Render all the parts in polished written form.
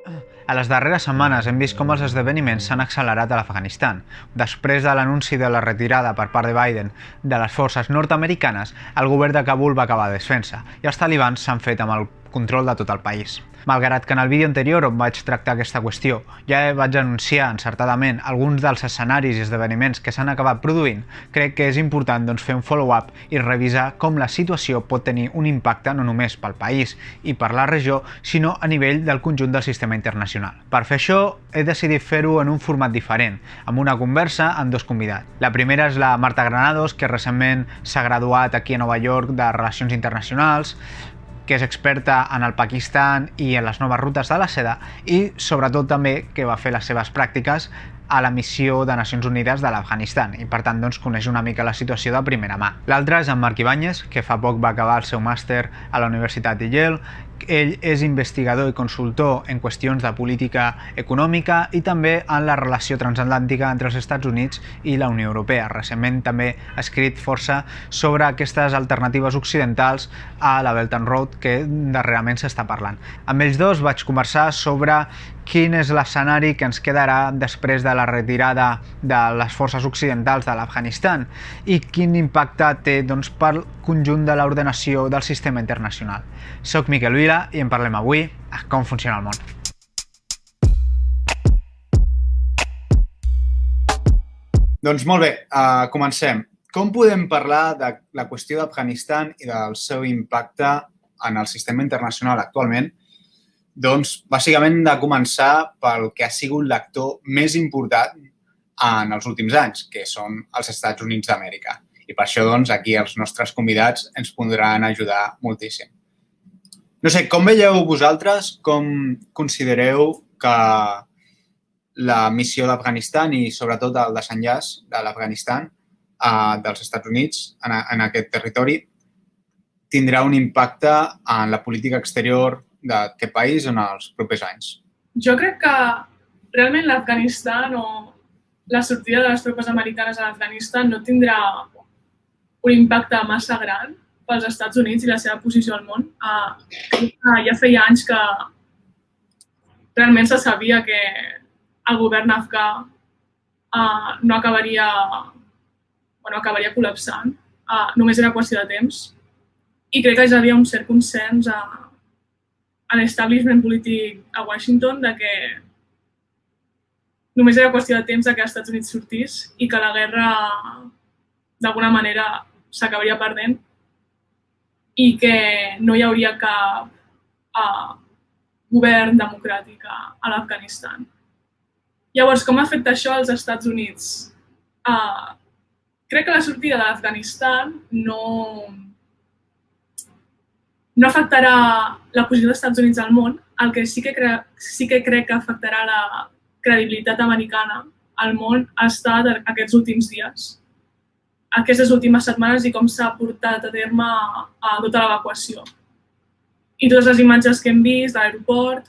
A les darreres setmanes hem vist com els esdeveniments s'han accelerat a l'Afganistan. Després de l'anunci de la retirada per part de Biden de les forces nord-americanes, el govern de Kabul va acabar desfent-se i els talibans s'han fet amb el control de tot el país. Malgrat que en el vídeo anterior on vaig tractar aquesta qüestió ja vaig anunciar encertadament alguns dels escenaris i esdeveniments que s'han acabat produint, crec que és important fer un follow-up i revisar com la situació pot tenir un impacte no només pel país i per la regió, sinó a nivell del conjunt del sistema internacional. Per fer això, he decidit fer-ho en un format diferent, amb una conversa amb dos convidats. La primera és la Marta Granados, que recentment s'ha graduat aquí a Nova York de Relacions Internacionals, que és experta en el Pakistan i en les noves rutes de la seda i sobretot també que va fer les seves pràctiques a la missió de Nacions Unides de l'Afganistan i per tant coneix una mica la situació de primera mà. L'altre és en Marc Ibáñez, que fa poc va acabar el seu màster a la Universitat de Yale. Ell és investigador i consultor en qüestions de política econòmica i també en la relació transatlàntica entre els Estats Units i la Unió Europea. Recentment també ha escrit força sobre aquestes alternatives occidentals a la Belt and Road que darrerament s'està parlant. Amb ells dos vaig conversar sobre quin és l'escenari que ens quedarà després de la retirada de les forces occidentals de l'Afganistan i quin impacte té pel conjunt de l'ordenació del sistema internacional. Soc Miquel Vila i en parlem avui a com funciona el món. Doncs molt bé, comencem. Com podem parlar de la qüestió d'Afganistan i del seu impacte en el sistema internacional actualment? Doncs, bàsicament, hem de començar pel que ha sigut l'actor més important en els últims anys, que són els Estats Units d'Amèrica. I per això, aquí els nostres convidats ens podran ajudar moltíssim. No sé, com veieu vosaltres, com considereu que la missió d'Afganistan i sobretot el desenllaç de l'Afganistan dels Estats Units en aquest territori tindrà un impacte en la política exterior d'aquest país en els propers anys? Jo crec que realment l'Afganistan o la sortida de les tropes americanes a l'Afganistan no tindrà un impacte massa gran pels Estats Units i la seva posició al món. Ja feia anys que realment se sabia que el govern afgà no acabaria col·lapsant. Només era qüestió de temps. I crec que ja havia un cert consens a l'establishment polític a Washington de que només era qüestió de temps que els Estats Units sortís i que la guerra d'alguna manera s'acabaria perdent i que no hi hauria cap govern democràtic a l'Afganistan. Llavors, com afecta això als Estats Units? Crec que la sortida de l'Afganistan no afectarà la posició dels Estats Units al món. El que sí que crec que afectarà la credibilitat americana al món ha estat aquests últims dies, aquestes últimes setmanes i com s'ha portat a terme tota l'evacuació. I totes les imatges que hem vist de l'aeroport,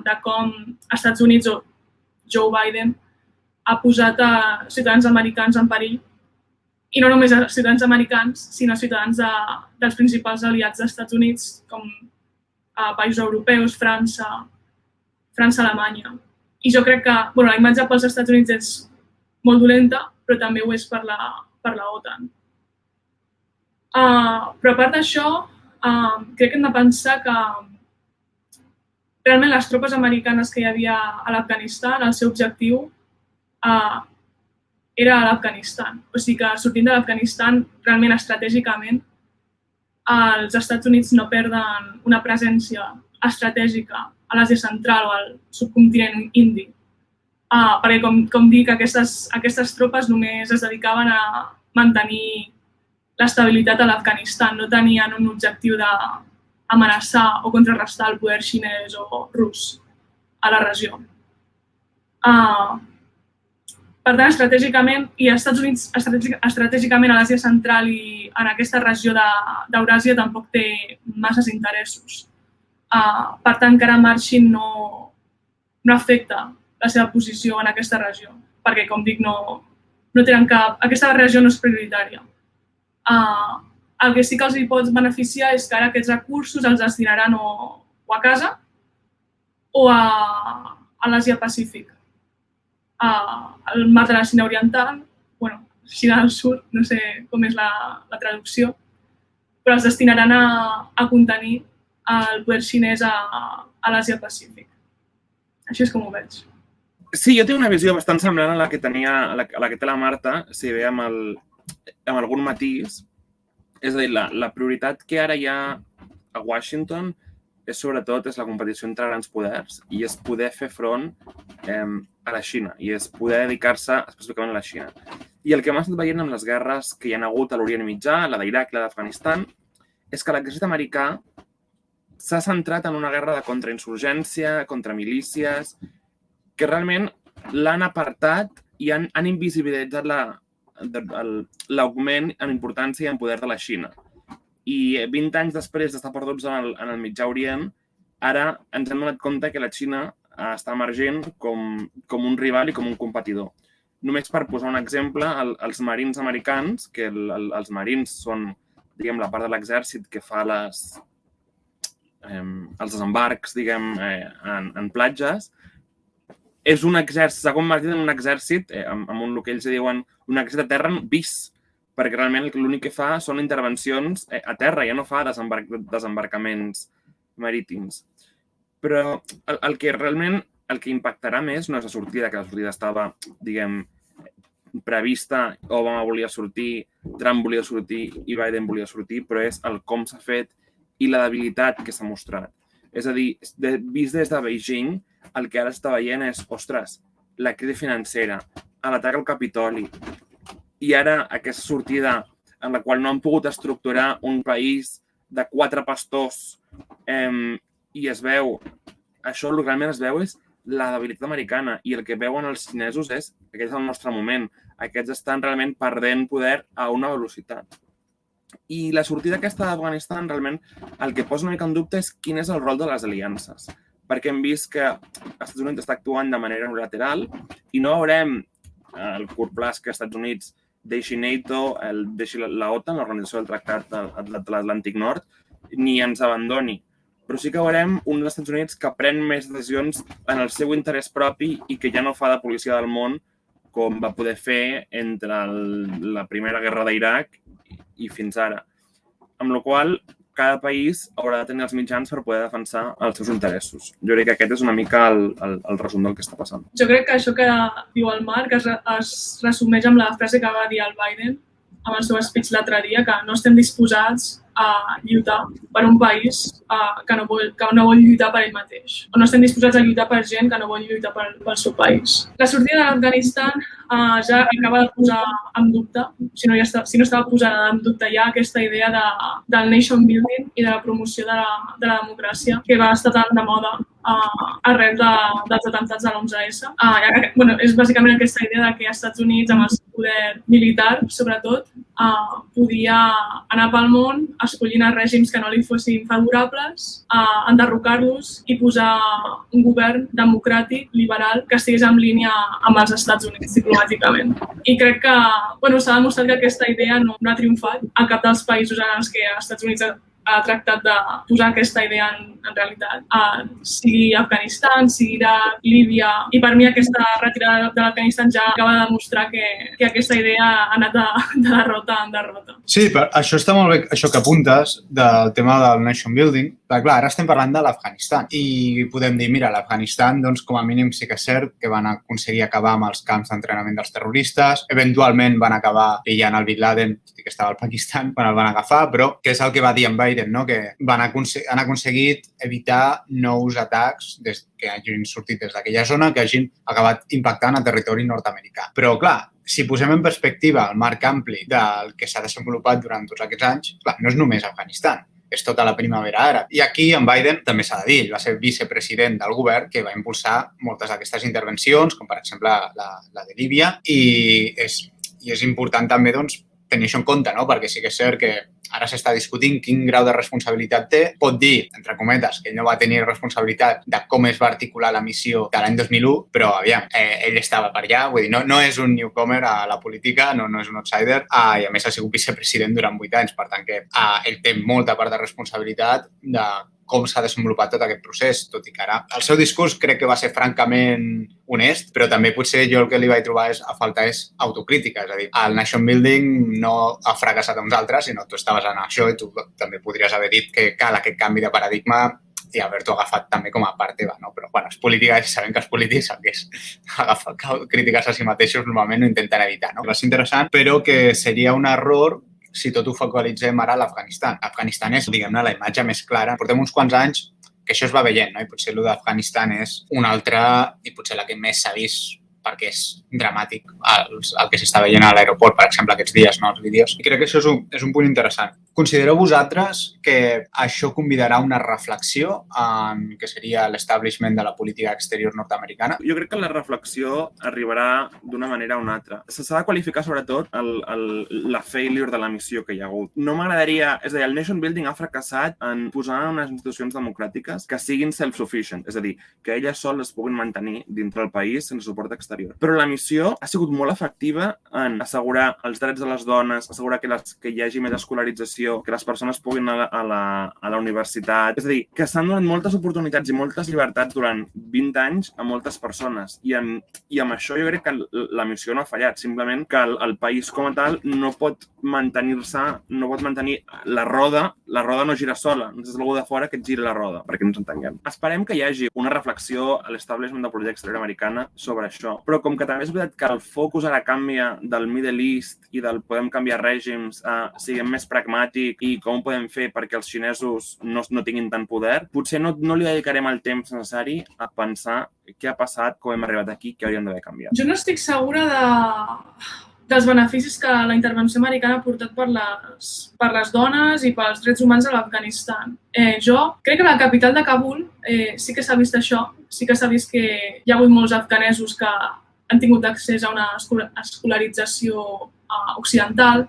de com els Estats Units o Joe Biden ha posat a ciutadans americans en perill. I no només a ciutadans americans, sinó a ciutadans dels principals aliats dels Estats Units, com països europeus, França, Alemanya. I jo crec que la imatge pels Estats Units és molt dolenta, però també ho és per la OTAN. Però a part d'això, crec que hem de pensar que realment les tropes americanes que hi havia a l'Afganistan, el seu objectiu era a l'Afganistan. O sigui que sortint de l'Afganistan, realment estratègicament, els Estats Units no perden una presència estratègica a l'Àsia Central o al subcontinent indi. Perquè, com dic, aquestes tropes només es dedicaven a mantenir l'estabilitat a l'Afganistan, no tenien un objectiu d'amenaçar o contrarrestar el poder xinès o rus a la regió. Per tant, estratègicament, i als Estats Units estratègicament a l'Àsia Central i en aquesta regió d'Euràsia tampoc té masses interessos. Per tant, que ara marxin no afecta la seva posició en aquesta regió, perquè, com dic, no tenen aquesta regió no és prioritària. El que sí que els pot beneficiar és que ara aquests recursos els destinaran o a casa o a l'Àsia Pacífic. Al mar de la Xina Oriental, Xina del Sud, no sé com és la traducció, però els destinaran a contenir el poder xinès a l'Àsia Pacífic. Així és com ho veig. Sí, jo tinc una visió bastant semblant a la que té la Marta, si bé amb algun matís. És a dir, la prioritat que ara hi ha a Washington és sobretot la competició entre grans poders i és poder fer front a la Xina i és poder dedicar-se específicament a la Xina. I el que hem estat veient amb les guerres que hi ha hagut a l'Orient Mitjà, la d'Iraq i la d'Afganistan, és que l'exèrcit americà s'ha centrat en una guerra de contrainsurgència, contra milícies, que realment l'han apartat i han invisibilitzat l'augment en importància i en poder de la Xina. I 20 anys després d'estar perduts en el Mitjà Orient, ara ens hem donat compte que la Xina està emergent com un rival i com un competidor. Només per posar un exemple, els marins americans, que els marins són, diguem, la part de l'exèrcit que fa els desembarcs, diguem, en platges, és un exèrcit, s'ha convertit en un exèrcit, amb el que ells diuen un exèrcit de terra bis, perquè realment l'únic que fa són intervencions a terra, ja no fa desembarcaments marítims. Però el que impactarà més no és la sortida, que la sortida estava, diguem, prevista, Obama volia sortir, Trump volia sortir i Biden volia sortir, però és el com s'ha fet i la debilitat que s'ha mostrat. És a dir, vist des de Beijing, el que ara està veient és, ostres, la crisi financera, l'atac al Capitoli, i ara aquesta sortida en la qual no han pogut estructurar un país de 4 pastors i es veu, això el que realment es veu és la debilitat americana i el que veuen els xinesos és, aquest és el nostre moment, aquests estan realment perdent poder a una velocitat. I la sortida aquesta d'Afganistan realment el que posa una mica en dubte és quin és el rol de les aliances, perquè hem vist que els Estats Units està actuant de manera unilateral i no veurem el curt plaç que els Estats Units deixi NATO, deixi l'OTAN, l'Organització del Tractat de l'Atlàntic Nord, ni ens abandoni. Però sí que veurem un dels Estats Units que pren més decisions en el seu interès propi i que ja no fa de policia del món com va poder fer entre la Primera Guerra d'Iraq i fins ara. Amb la qual cosa, cada país haurà de tenir els mitjans per poder defensar els seus interessos. Jo crec que aquest és una mica el resum del que està passant. Jo crec que això que diu el Marc es resumeix amb la frase que va dir el Biden amb el seu speech l'altre dia, que no estem disposats a lluitar per un país que no vol lluitar per ell mateix. O no estem disposats a lluitar per gent que no vol lluitar pel seu país. La sortida de l'Afganistan ja acaba de posar en dubte, si no estava posada en dubte ja, aquesta idea del nation building i de la promoció de la democràcia, que va estar tan de moda arrel dels atemptats de l'11S. És bàsicament aquesta idea que els Estats Units, amb el seu poder militar, sobretot, podia anar pel món escollint els règims que no li fossin favorables, enderrocar-los i posar un govern democràtic, liberal, que estigués en línia amb els Estats Units diplomàticament. I crec que s'ha demostrat que aquesta idea no ha triomfat a cap dels països en els que els Estats Units ha tractat de posar aquesta idea en realitat. Sigui Afganistan, sigui Iraq, Líbia... I per mi aquesta retirada de l'Afganistan ja acaba de demostrar que aquesta idea ha anat de derrota en derrota. Sí, però això està molt bé, això que apuntes del tema del nation building. Però, clar, ara estem parlant de l'Afganistan i podem dir, mira, l'Afganistan, doncs, com a mínim sí que és cert que van aconseguir acabar amb els camps d'entrenament dels terroristes, eventualment van acabar pillant el Bin Laden, que estava al Pakistan, quan el van agafar, però que és el que va dir en Biden, no? Que han aconseguit evitar nous atacs que hagin sortit des d'aquella zona que hagin acabat impactant a territori nord-americà. Però, clar, si posem en perspectiva el marc ampli del que s'ha desenvolupat durant tots aquests anys, clar, no és només Afganistan, és tota la primavera àrab. I aquí en Biden també s'ha de dir, ell va ser vicepresident del govern que va impulsar moltes d'aquestes intervencions, com per exemple la de Líbia, i és important també doncs, tenir això en compte, no? Perquè sí que és cert que ara s'està discutint quin grau de responsabilitat té. Pot dir, entre cometes, que ell no va tenir responsabilitat de com es va articular la missió de l'any 2001, però, aviam, ell estava per allà, vull dir, no és un newcomer a la política, no és un outsider, i a més ha sigut vicepresident durant 8 anys, per tant que ell té molta part de responsabilitat de com s'ha desenvolupat tot aquest procés, tot i que ara el seu discurs crec que va ser francament honest, però també potser jo el que li vaig trobar a faltar és autocrítica, és a dir, el nation building no ha fracassat a uns altres, sinó tu estaves en això i tu també podries haver dit que cal aquest canvi de paradigma i haver-t'ho agafat també com a part teva, no? Però, bueno, és política i sabem que els polítics el que és agafar crítiques a si mateixos normalment ho intenten evitar, no? Va ser interessant, però que seria un error si tot ho focalitzem ara a l'Afganistan. Afganistan és, diguem-ne, la imatge més clara. Portem uns quants anys que això es va veient, no? I potser el d'Afganistan és una altra i potser la que més s'ha vist perquè és dramàtic el que s'està veient a l'aeroport, per exemple, aquests dies, no, els vídeos. I crec que això és un punt interessant. Considereu vosaltres que això convidarà una reflexió en què seria l'establishment de la política exterior nord-americana? Jo crec que la reflexió arribarà d'una manera o una altra. S'ha de qualificar sobretot la failure de la missió que hi ha hagut. No m'agradaria... És a dir, el nation building ha fracassat en posar unes institucions democràtiques que siguin self-sufficient, és a dir, que elles soles es puguin mantenir dintre del país sense suport exterior. Però la missió ha sigut molt efectiva en assegurar els drets de les dones, assegurar que hi hagi més escolarització, que les persones puguin anar a la universitat. És a dir, que s'han donat moltes oportunitats i moltes llibertats durant 20 anys a moltes persones. I amb això jo crec que la missió no ha fallat. Simplement que el país com a tal no pot mantenir-se, no pot mantenir la roda no gira sola. Necessites algú de fora que et giri la roda, perquè no ens entenguem. Esperem que hi hagi una reflexió a l'establishment de política exterior americana sobre això. Però com que també és veritat que el focus ara canvia del Middle East i del podem canviar règims a siguem més pragmàtics i com ho podem fer perquè els xinesos no tinguin tant poder, potser no li dedicarem el temps necessari a pensar què ha passat, com hem arribat aquí, què hauríem d'haver canviat. Jo no estic segura dels beneficis que la intervenció americana ha portat per les dones i pels drets humans a l'Afganistan. Jo crec que a la capital de Kabul sí que s'ha vist això, sí que s'ha vist que hi ha hagut molts afganesos que han tingut accés a una escolarització occidental,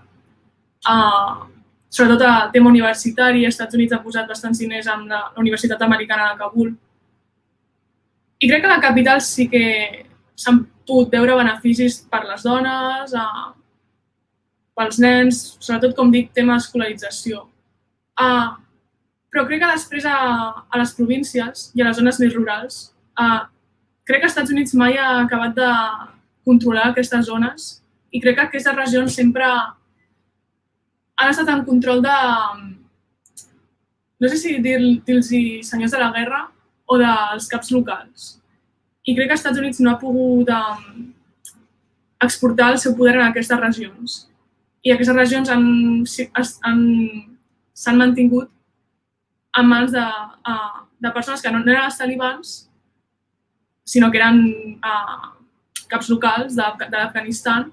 sobretot el tema universitari. Els Estats Units ha posat bastants diners en la Universitat Americana de Kabul. I crec que a la capital sí que s'han pogut veure beneficis per les dones, pels nens, sobretot, com dic, tema d'escolarització. Però crec que després a les províncies i a les zones més rurals, crec que els Estats Units mai ha acabat de controlar aquestes zones i crec que aquestes regions sempre han estat en control de, no sé si dir-los senyors de la guerra o dels caps locals. I crec que els Estats Units no ha pogut exportar el seu poder en aquestes regions. I aquestes regions s'han mantingut en mans de persones que no eren els talibans, sinó que eren caps locals de l'Afganistan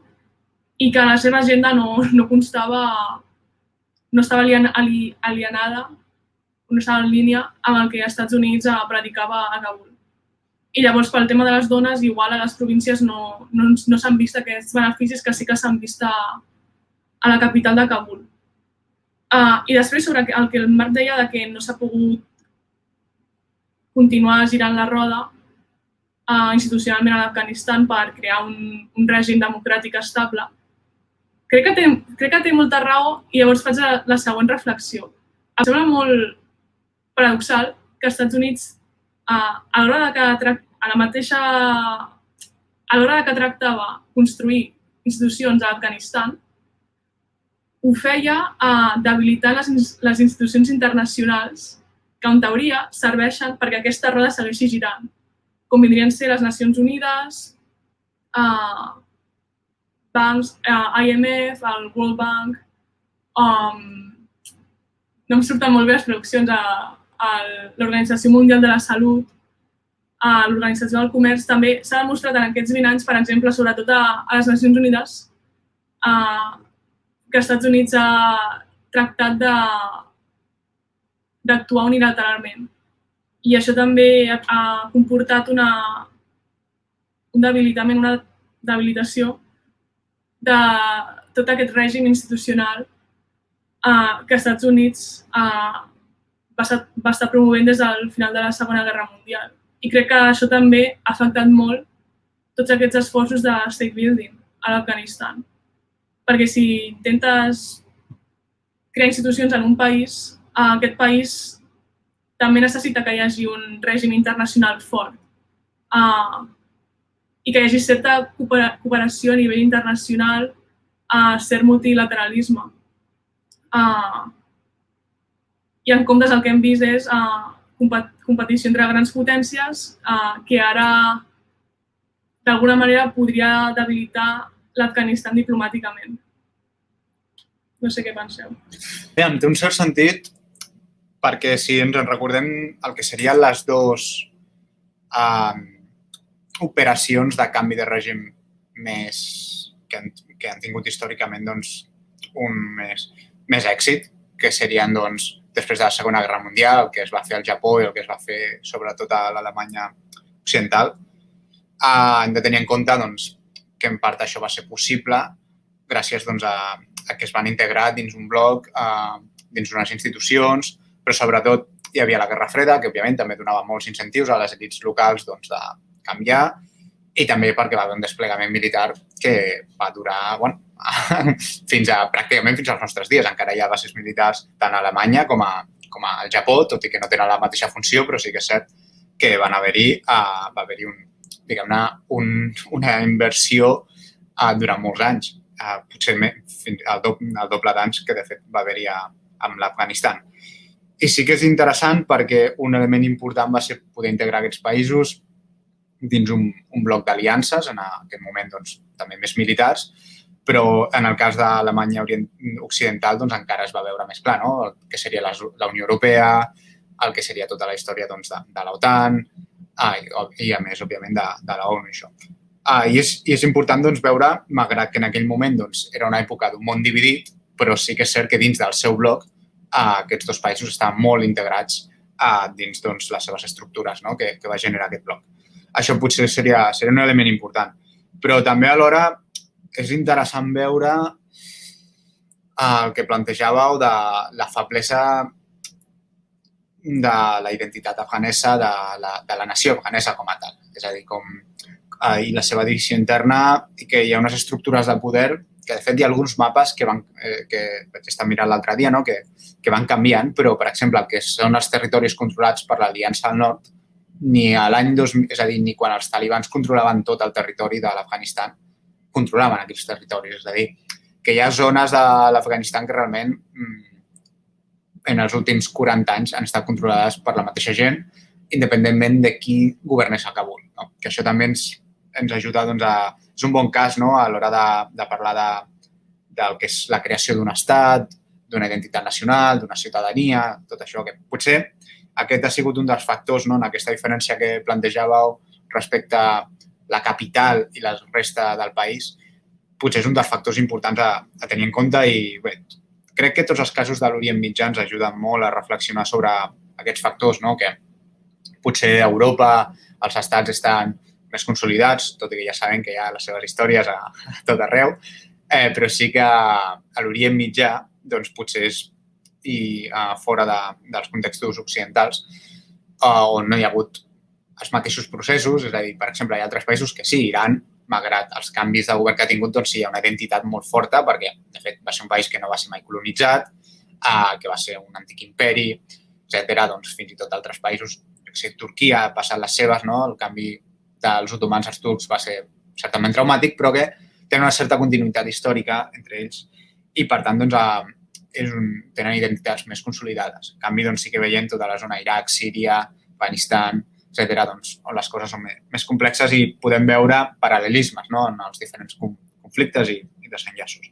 i que la seva agenda no constava, no estava alienada, no estava en línia amb el que els Estats Units predicava a Kabul. I llavors, pel tema de les dones, igual a les províncies no s'han vist aquests beneficis que sí que s'han vist a la capital de Kabul. I després, sobre el que el Marc deia de que no s'ha pogut continuar girant la roda institucionalment a l'Afganistan per crear un règim democràtic estable, crec que té molta raó i llavors faig la següent reflexió. Em sembla molt paradoxal que els Estats Units, a l'hora que tractava construir institucions a l'Afganistan, ho feia debilitant les institucions internacionals que, en teoria, serveixen perquè aquesta roda segueixi girant, com vindrien ser les Nacions Unides, bancs, IMF, el World Bank, no em surten molt bé les traduccions a l'Organització Mundial de la Salut, a l'Organització del Comerç. També s'ha demostrat en aquests 20 anys, per exemple, sobretot a les Nacions Unides, que els Estats Units ha tractat d'actuar unilateralment. I això també ha comportat una debilitació de tot aquest règim institucional que els Estats Units va estar promovent des del final de la Segona Guerra Mundial. I crec que això també ha afectat molt tots aquests esforços de state building a l'Afganistan. Perquè si intentes crear institucions en un país, aquest país també necessita que hi hagi un règim internacional fort i que hi hagi certa cooperació a nivell internacional a cert multilateralisme. I en comptes el que hem vist és competició entre grans potències que ara d'alguna manera podria debilitar l'Afganistan diplomàticament. No sé què penseu. Bé, té un cert sentit perquè si ens en recordem el que serien les dues operacions de canvi de règim més que han tingut històricament un més èxit, que serien després de la Segona Guerra Mundial, el que es va fer al Japó i el que es va fer sobretot a l'Alemanya occidental. Hem de tenir en compte que en part això va ser possible gràcies a que es van integrar dins un bloc, dins unes institucions, però sobretot hi havia la Guerra Freda, que òbviament també donava molts incentius a les elits locals de canviar, i també perquè va haver un desplegament militar que va durar pràcticament fins als nostres dies. Encara hi ha bases militars tant a Alemanya com al Japó, tot i que no tenen la mateixa funció, però sí que és cert que va haver-hi una inversió durant molts anys, potser fins al doble d'anys que de fet va haver-hi amb l'Afganistan. I sí que és interessant perquè un element important va ser poder integrar aquests països dins un bloc d'aliances, en aquest moment també més militars, però en el cas de l'Alemanya occidental encara es va veure més clar, no? El que seria la Unió Europea, el que seria tota la història de l'OTAN i, a més, òbviament, de la ONU. I és important veure, malgrat que en aquell moment era una època d'un món dividit, però sí que és cert que dins del seu bloc aquests dos països estaven molt integrats dins les seves estructures que va generar aquest bloc. Això potser seria un element important. Però també alhora és interessant veure el que plantejàveu de la feblesa de la identitat afganesa, de la nació afganesa com a tal. És a dir, i la seva divisió interna i que hi ha unes estructures de poder que, de fet, hi ha alguns mapes que vaig estar mirant l'altre dia, que van canviant, però, per exemple, el que són els territoris controlats per l'Aliança del Nord, ni a l'any 2000, és a dir, ni quan els talibans controlaven tot el territori de l'Afganistan, controlaven aquells territoris. És a dir, que hi ha zones de l'Afganistan que realment en els últims 40 anys han estat controlades per la mateixa gent, independentment de qui governés a Kabul. Que això també ens ajuda és un bon cas a l'hora de parlar del que és la creació d'un estat, d'una identitat nacional, d'una ciutadania, tot això, que potser aquest ha sigut un dels factors en aquesta diferència que plantejàveu respecte a la capital i la resta del país. Potser és un dels factors importants a tenir en compte i bé, crec que tots els casos de l'Orient Mitjà ens ajuden molt a reflexionar sobre aquests factors, que potser a Europa els estats estan més consolidats, tot i que ja sabem que hi ha les seves històries a tot arreu, però sí que a l'Orient Mitjà potser és fora dels contextos occidentals on no hi ha hagut els mateixos processos, és a dir, per exemple, hi ha altres països que sí, Iran, malgrat els canvis de govern que ha tingut, sí, hi ha una identitat molt forta perquè, de fet, va ser un país que no va ser mai colonitzat, que va ser un antic imperi, etc. Fins i tot altres països, Turquia ha passat les seves, el canvi dels otomans als turcs va ser certament traumàtic, però que tenen una certa continuïtat històrica entre ells i, per tant, tenen identitats més consolidades. En canvi, sí que veiem tota la zona Iraq, Síria, Afganistan, etc., on les coses són més complexes i podem veure paral·lelismes en els diferents conflictes i desenllaços.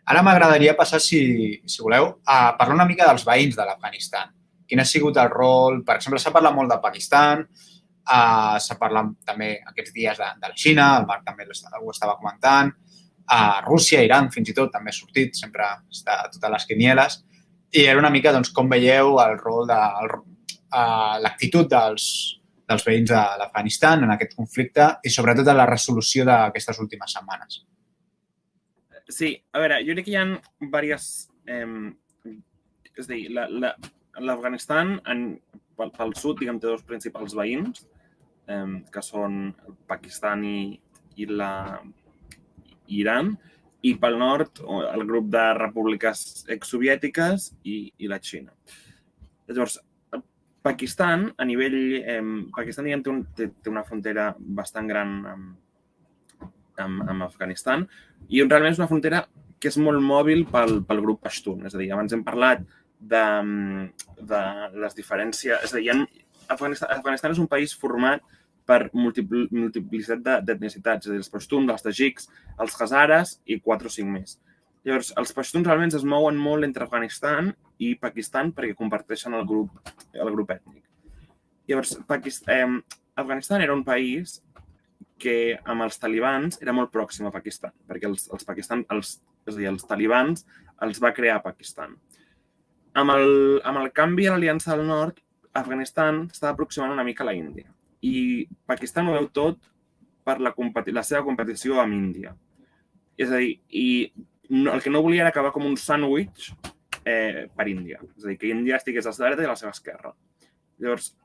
Ara m'agradaria passar, si voleu, a parlar una mica dels veïns de l'Afganistan. Quin ha sigut el rol? Per exemple, s'ha parlat molt de Pakistan, s'ha parlat també aquests dies de la Xina, el Marc també ho estava comentant, Rússia, Iran, fins i tot, també ha sortit, sempre està a totes les quinieles. I era una mica com veieu el rol l'actitud dels veïns de l'Afganistan en aquest conflicte i sobretot en la resolució d'aquestes últimes setmanes. Sí, a veure, jo crec que hi ha diverses... És a dir, l'Afganistan, pel sud, diguem, té dos principals veïns, que són el Pakistan i Iran, i pel nord el grup de repúbliques exsoviètiques i la Xina. Llavors, Pakistan, a nivell... Pakistan, diguem, té una frontera bastant gran amb Afganistan i realment és una frontera que és molt mòbil pel grup Pashtun. És a dir, abans hem parlat de les diferències... És a dir, Afganistan és un país format per multiplicitat d'etnicitats, és a dir, els Pashtun, els tajics, els hazares i 4 o 5 més. Llavors, els Pashtuns realment es mouen molt entre Afganistan i Pakistan perquè comparteixen el grup ètnic. Llavors, Afganistan era un país que amb els talibans era molt pròxim a Pakistan, perquè els talibans els va crear Pakistan. Amb el canvi a l'Aliança del Nord, Afganistan s'estava aproximant una mica a la Índia i Pakistan ho veu tot per la seva competició amb Índia. És a dir, el que no volia era acabar com un sàndwich per Índia. És a dir, que Índia estigués a la dreta i a la seva esquerra. Llavors,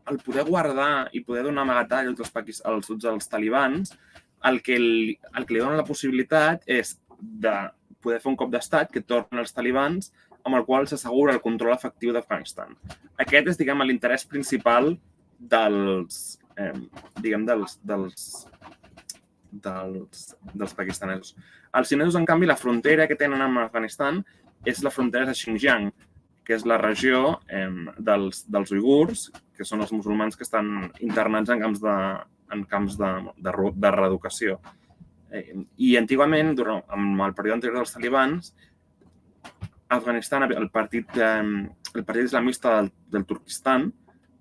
el poder guardar i poder donar amagatall a tots els talibans, el que li dona la possibilitat és de poder fer un cop d'estat que tornen els talibans amb el qual s'assegura el control efectiu d'Afganistan. Aquest és, diguem, l'interès principal dels pakistanesos. Els xinesos, en canvi, la frontera que tenen amb Afganistan és la frontera de Xinjiang, que és la regió dels uigurs, que són els musulmans que estan internats en camps de reeducació. I antigament, amb el període anterior dels talibans, Afganistan, el partit islamista del Turquistan,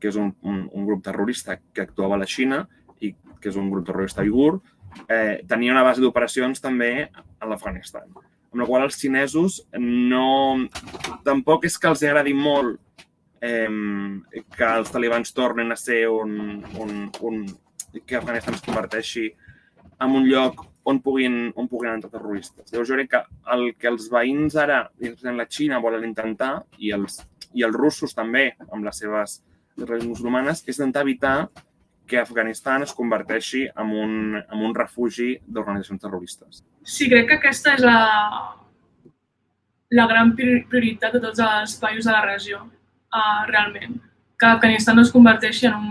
que és un grup terrorista que actuava a la Xina i que és un grup terrorista uigur, tenia una base d'operacions també a l'Afganistan. Amb la qual els xinesos tampoc és que els agradi molt que els talibans tornin a ser que Afganistan es converteixi en un lloc on puguin entrar terroristes. Llavors, jo crec que el que els veïns ara, la Xina, volen intentar, i els russos també, amb les seves religions musulmanes, és intentar evitar que Afganistan es converteixi en un refugi d'organitzacions terroristes. Sí, crec que aquesta és la gran prioritat de tots els països de la regió, realment. Que Afganistan no es converteixi en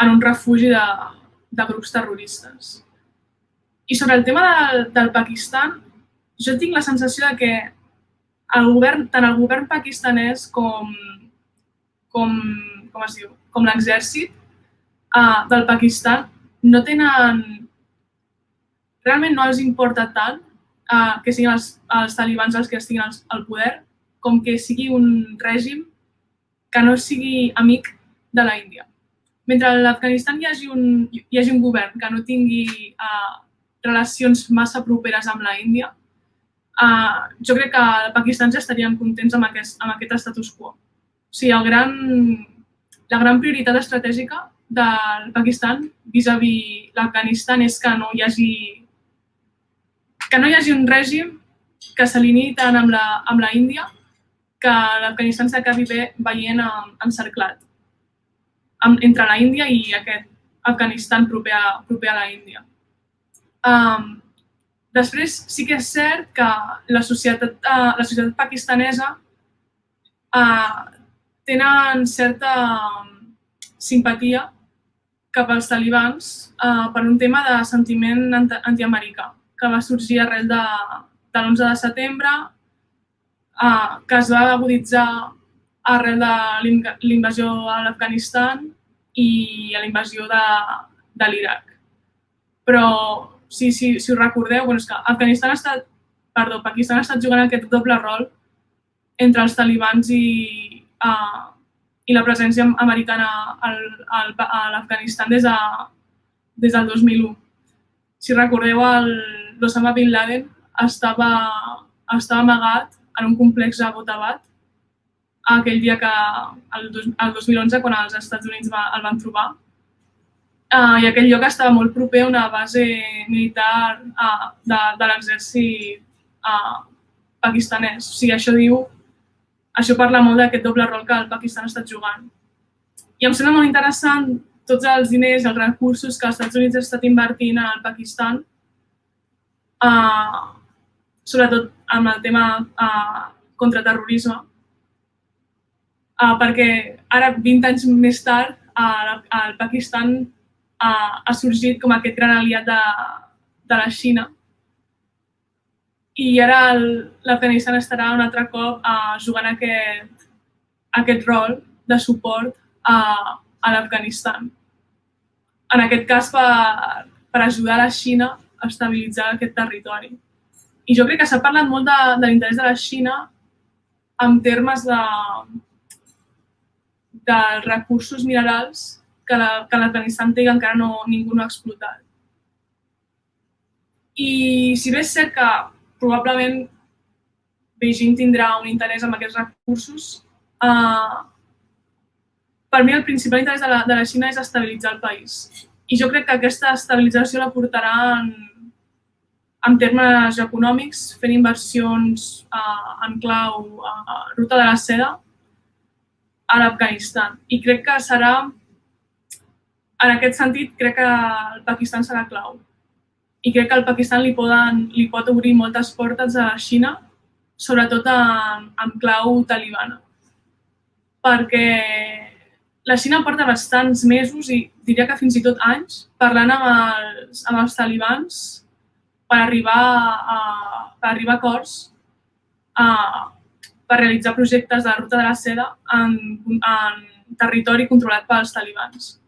un refugi de grups terroristes. I sobre el tema del Pakistan, jo tinc la sensació que tant el govern pakistanès com l'exèrcit del Pakistan no tenen... Realment no els importa tant que siguin els talibans els que estiguin al poder com que sigui un règim que no sigui amic de la Índia. Mentre a l'Afganistan hi hagi un govern que no tingui relacions massa properes amb la Índia, jo crec que el Pakistan ja estarien contents amb aquest status quo. O sigui, la gran prioritat estratègica del Pakistan vis-a-vis l'Afganistan és que no hi hagi un règim que s'alinei tant amb la Índia que l'Afganistan s'acabi veient encerclat entre la Índia i aquest Afganistan proper a la Índia. Després, sí que és cert que la societat pakistanesa tenen certa simpatia cap als talibans per un tema de sentiment antiamericà que va sorgir arrel de l'11 de setembre, que es va aguditzar arrel de l'invasió a l'Afganistan i a l'invasió de l'Iraq. Però, si us recordeu, és que Pakistan ha estat jugant aquest doble rol entre els talibans i la presència americana a l'Afganistan des del 2001. Si recordeu, l'Osama Bin Laden estava amagat en un complex a Abbottabad aquell dia el 2011, quan els Estats Units el van trobar. I aquell lloc estava molt proper a una base militar de l'exèrcit pakistanès. O sigui, això parla molt d'aquest doble rol que el Pakistan ha estat jugant. I em sembla molt interessant tots els diners i els recursos que els Estats Units ha estat invertint en el Pakistan, sobretot amb el tema contra terrorisme, perquè ara, 20 anys més tard, el Pakistan ha sorgit com aquest gran aliat de la Xina i ara l'Afganistan estarà un altre cop jugant aquest rol de suport a l'Afganistan. En aquest cas, per ajudar la Xina a estabilitzar aquest territori. I jo crec que s'ha parlat molt de l'interès de la Xina en termes dels recursos minerals que l'Afganistan té i encara ningú no ha explotat. I si bé és cert que probablement Beijing tindrà un interès en aquests recursos, per mi el principal interès de la Xina és estabilitzar el país. I jo crec que aquesta estabilització la portarà en termes econòmics, fent inversions en clau ruta de la seda a l'Afganistan. I crec que serà, en aquest sentit, crec que el Pakistan serà clau. I crec que al Pakistan li pot obrir moltes portes a la Xina, sobretot en clau talibana. Perquè la Xina porta bastants mesos i diria que fins i tot anys parlant amb els talibans per arribar a acords per realitzar projectes de ruta de la seda en territori controlat pels talibans.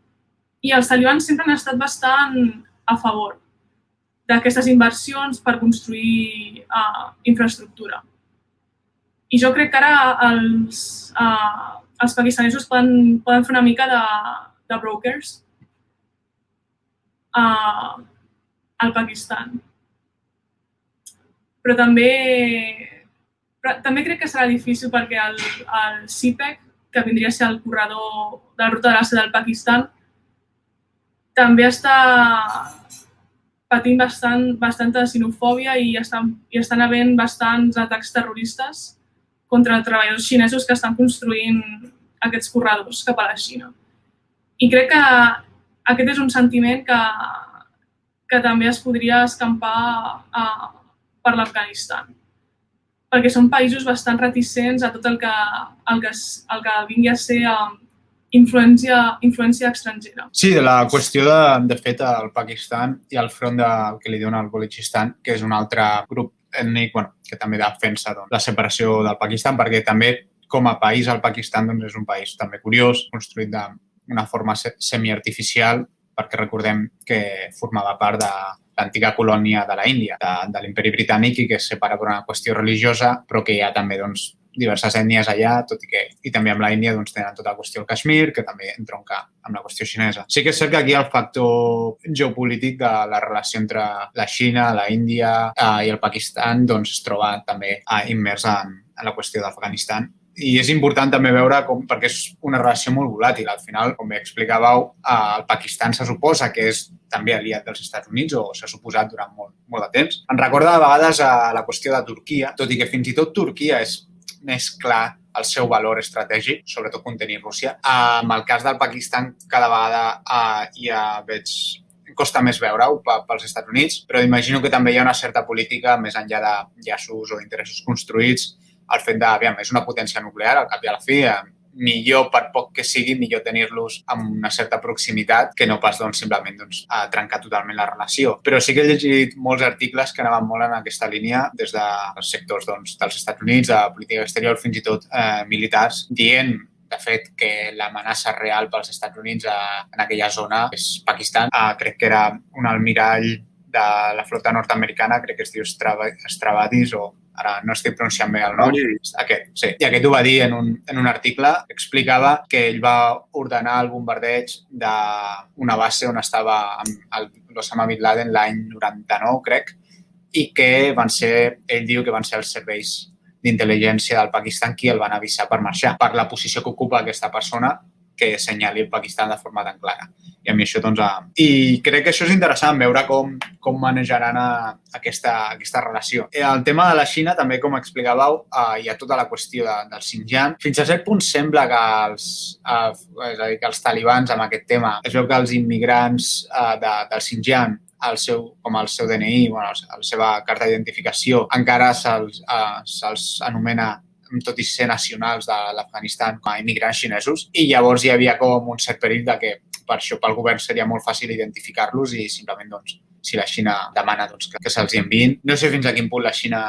I els talibans sempre han estat bastant a favor d'aquestes inversions per construir infraestructura. I jo crec que ara els pakistanesos poden fer una mica de brokers al Pakistan. Però també crec que serà difícil perquè el CPEC, que vindria a ser el corredor de la ruta de la seda del Pakistan, també està patint bastanta xenofòbia i estan havent bastants atacs terroristes contra treballadors xinesos que estan construint aquests corredors cap a la Xina. I crec que aquest és un sentiment que també es podria escampar per l'Afganistan, perquè són països bastant reticents a tot el que vingui a ser influència estrangera. Sí, de la qüestió de fet al Pakistan i al front que li dona el Balutxistan, que és un altre grup ètnic que també defensa la separació del Pakistan, perquè també com a país el Pakistan és un país també curiós, construït d'una forma semiartificial, perquè recordem que formava part de l'antiga colònia de la Índia, de l'imperi britànic, i que es separa per una qüestió religiosa, però que hi ha també diverses ètnies allà, tot i també amb la Índia tenen tota la qüestió del Kashmir, que també entronca amb la qüestió xinesa. Sí que és cert que aquí el factor geopolític de la relació entre la Xina, la Índia i el Pakistan es troba també immers en la qüestió d'Afganistan. I és important també veure perquè és una relació molt volàtil. Al final, com bé explicàveu, el Pakistan se suposa que és també aliat dels Estats Units o s'ha suposat durant molt de temps. Em recorda de vegades a la qüestió de Turquia, tot i que fins i tot Turquia és més clar el seu valor estratègic, sobretot contenir Rússia. En el cas del Pakistan, cada vegada costa més veure-ho pels Estats Units, però imagino que també hi ha una certa política més enllà de llaços o interessos construïts, el fet és una potència nuclear, al cap i a la fi, millor, per poc que sigui, millor tenir-los amb una certa proximitat que no pas simplement trencar totalment la relació. Però sí que he llegit molts articles que anaven molt en aquesta línia des dels sectors dels Estats Units, de política exterior, fins i tot militars, dient, de fet, que l'amenaça real pels Estats Units en aquella zona és Pakistan. Crec que era un almirall de la flota nord-americana, crec que es diu Stavridis, o ara no estic pronunciant bé el nom. Aquest, sí. I aquest ho va dir en un article, explicava que ell va ordenar el bombardeig d'una base on estava l'Osama Bin Laden l'any 99, crec, i que ell diu que van ser els serveis d'intel·ligència del Pakistan qui el van avisar per marxar, per la posició que ocupa aquesta persona que senyali el Pakistan de forma tan clara. I a mi això, I crec que això és interessant, veure com manejaran aquesta relació. El tema de la Xina, també, com explicàveu, hi ha tota la qüestió del Xinjiang. Fins a cert punt sembla que els talibans, amb aquest tema, es veu que els immigrants del Xinjiang, com el seu DNI, la seva carta d'identificació, encara se'ls anomena tot i ser nacionals de l'Afganistan, com a immigrants xinesos, i llavors hi havia com un cert perill de que per això pel govern seria molt fàcil identificar-los i simplement, doncs, si la Xina demana que se'ls enviïn. No sé fins a quin punt la Xina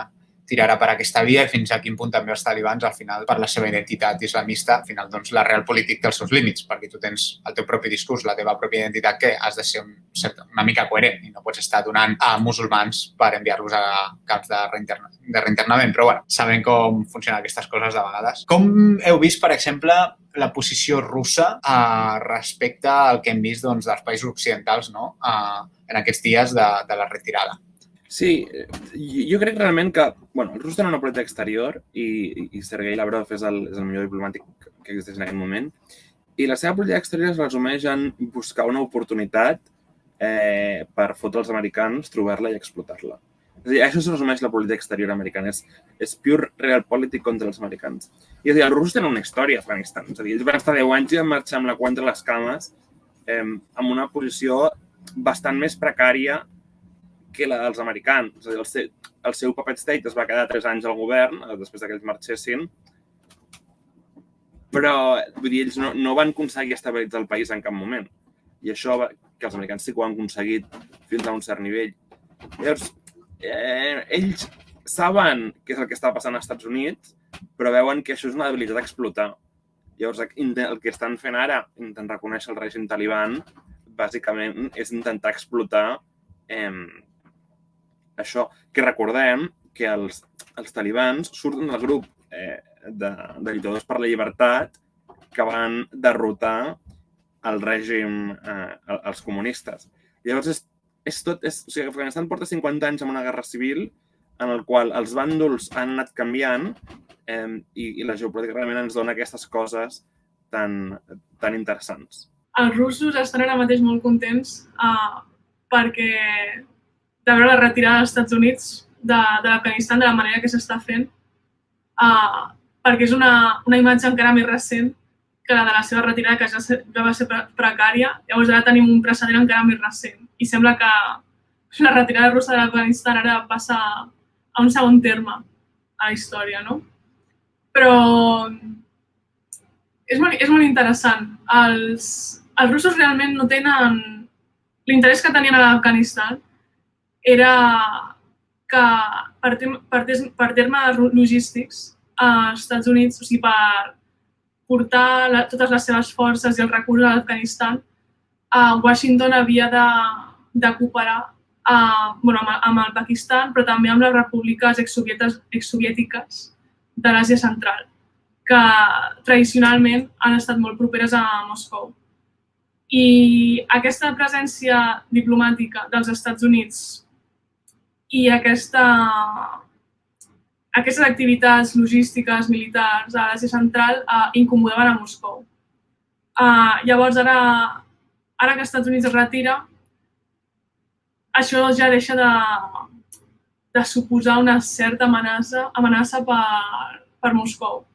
tirarà per aquesta via i fins a quin punt també els talibans, al final, per la seva identitat islamista, al final, doncs, la real polític té els seus límits, perquè tu tens el teu propi discurs, la teva pròpia identitat, que has de ser una mica coherent i no pots estar donant a musulmans per enviar-los a camps de reinternament. Però, bueno, sabem com funcionen aquestes coses de vegades. Com heu vist, per exemple, la posició russa respecte al que hem vist doncs, dels països occidentals, no? En aquests dies de la retirada? Sí, jo crec realment que els russos tenen una política exterior i Sergei Lavrov és el millor diplomàtic que existeix en aquest moment i la seva política exterior es resumeix en buscar una oportunitat per fotre els americans, trobar-la i explotar-la. És a dir, això es resumeix la política exterior americana, és pure realpolitik contra els americans. I és a dir, els russos tenen una història a Afganistan, és a dir, ells van estar 10 anys i van marxar amb la cua entre les cames amb una posició bastant més precària que la dels americans. És a dir, el seu puppet state es va quedar 3 anys al govern, després que ells marxessin, però vull dir, ells no van aconseguir estabilitzar el país en cap moment. I això que els americans sí que ho han aconseguit fins a un cert nivell. Llavors, ells saben què és el que està passant als Estats Units, però veuen que això és una debilitat a explotar. Llavors, el que estan fent ara, intentant reconèixer el règim taliban, bàsicament és intentar explotar això, que recordem que els talibans surten del grup de lluitadors per la llibertat que van derrotar el règim, els comunistes. Llavors, Afganistan porta 50 anys en una guerra civil en el qual els bàndols han anat canviant i la geopolítica realment ens dona aquestes coses tan interessants. Els russos estan ara mateix molt contents perquè de veure la retirada dels Estats Units de l'Afganistan de la manera que s'està fent, perquè és una imatge encara més recent que la de la seva retirada, que ja va ser precària. Llavors ara tenim un precedent encara més recent. I sembla que la retirada russa de l'Afganistan ara passa a un segon terme a la història, no? Però és molt interessant. Els russos realment no tenen... L'interès que tenien a l'Afganistan era que per termes logístics als Estats Units, o sigui, per portar totes les seves forces i els recursos a l'Afganistan, Washington havia de cooperar amb el Pakistan, però també amb les repúbliques exsoviètiques de l'Àsia Central, que tradicionalment han estat molt properes a Moscou. I aquesta presència diplomàtica dels Estats Units i aquestes activitats logístiques militars a l'Àsia Central incomodaven a Moscou. Llavors, ara que els Estats Units es retira, això ja deixa de suposar una certa amenaça per Moscou.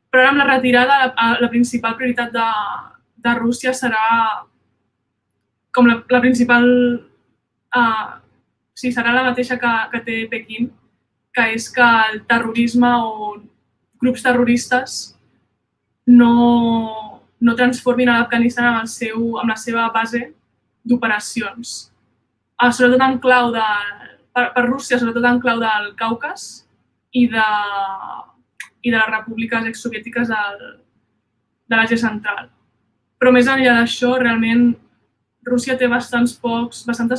Però ara amb la retirada, la principal prioritat de Rússia serà com la principal... serà la mateixa que té Pequín, que és que el terrorisme o grups terroristes no transformin a l'Afganistan amb la seva base d'operacions. Sobretot en clau per Rússia, sobretot en clau del Caucas i de les repúbliques exsoviètiques de l'Àsia Central. Però més enllà d'això, realment, Rússia té bastantes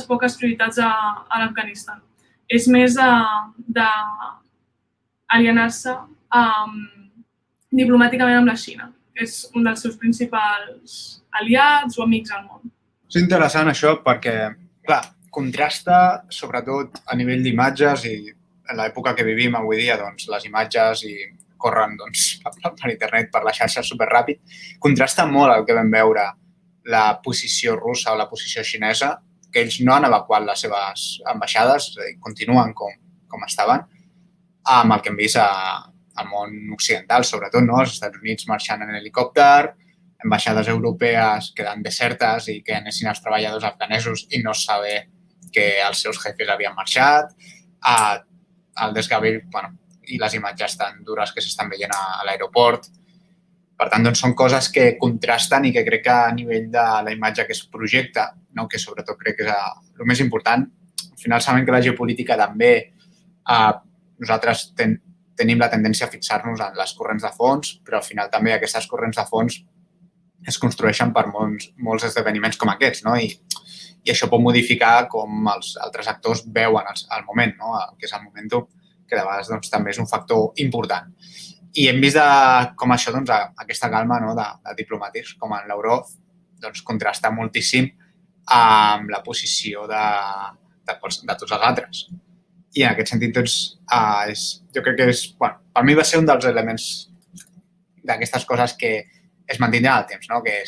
poques prioritats a l'Afganistan. És més d'alienar-se diplomàticament amb la Xina, que és un dels seus principals aliats o amics al món. És interessant això perquè, clar, contrasta sobretot a nivell d'imatges i en l'època que vivim avui dia, doncs, les imatges i corren per internet, per la xarxa superràpid, contrasta molt el que vam veure la posició russa o la posició xinesa, que ells no han evacuat les seves ambaixades, és a dir, continuen com estaven, amb el que hem vist al món occidental, sobretot, no? Els Estats Units marxant en helicòpter, ambaixades europees quedant desertes i que anessin els treballadors afganesos i no saber que els seus jefes havien marxat, el desgavell, i les imatges tan dures que s'estan veient a l'aeroport. Per tant, doncs, són coses que contrasten i que crec que a nivell de la imatge que es projecta, no? Que sobretot crec que és el més important. Al final sabem que la geopolítica també, nosaltres tenim la tendència a fixar-nos en les corrents de fons, però al final també aquestes corrents de fons es construeixen per molts esdeveniments com aquests, no? I això pot modificar com els altres actors veuen el moment, no? Que és el momentum, que de vegades doncs, també és un factor important. I hem vist com això, doncs, aquesta calma, no? de diplomàtics com en Lavrov doncs, contrasta moltíssim amb la posició de tots els altres. I en aquest sentit, doncs, jo crec que per mi va ser un dels elements d'aquestes coses que es mantindran al temps, no? Que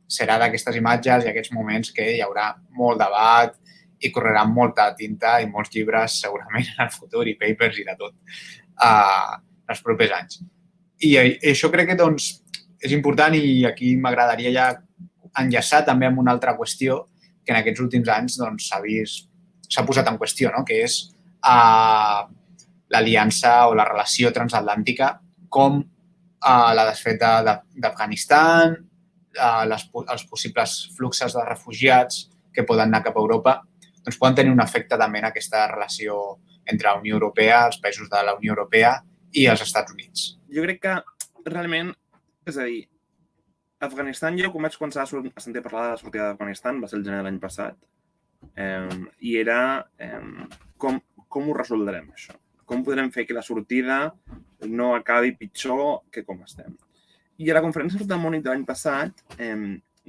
serà d'aquestes imatges i aquests moments que hi haurà molt debat i correrà molta tinta i molts llibres segurament en el futur i papers i de tot els propers anys. I això crec que doncs, és important i aquí m'agradaria ja enllaçar també amb una altra qüestió que en aquests últims anys doncs, s'ha posat en qüestió, no? Que és l'aliança o la relació transatlàntica, com la desfeta d'Afganistan, els possibles fluxos de refugiats que poden anar cap a Europa, doncs poden tenir un efecte també en aquesta relació entre la Unió Europea, els països de la Unió Europea i els Estats Units. Jo crec que realment, és a dir, Afganistan, jo quan vaig començar a sentir parlar de la sortida d'Afganistan, va ser el gener de l'any passat, i era com ho resoldrem, això? Com podrem fer que la sortida no acabi pitjor que com estem? I a la conferència de Múnich de l'any passat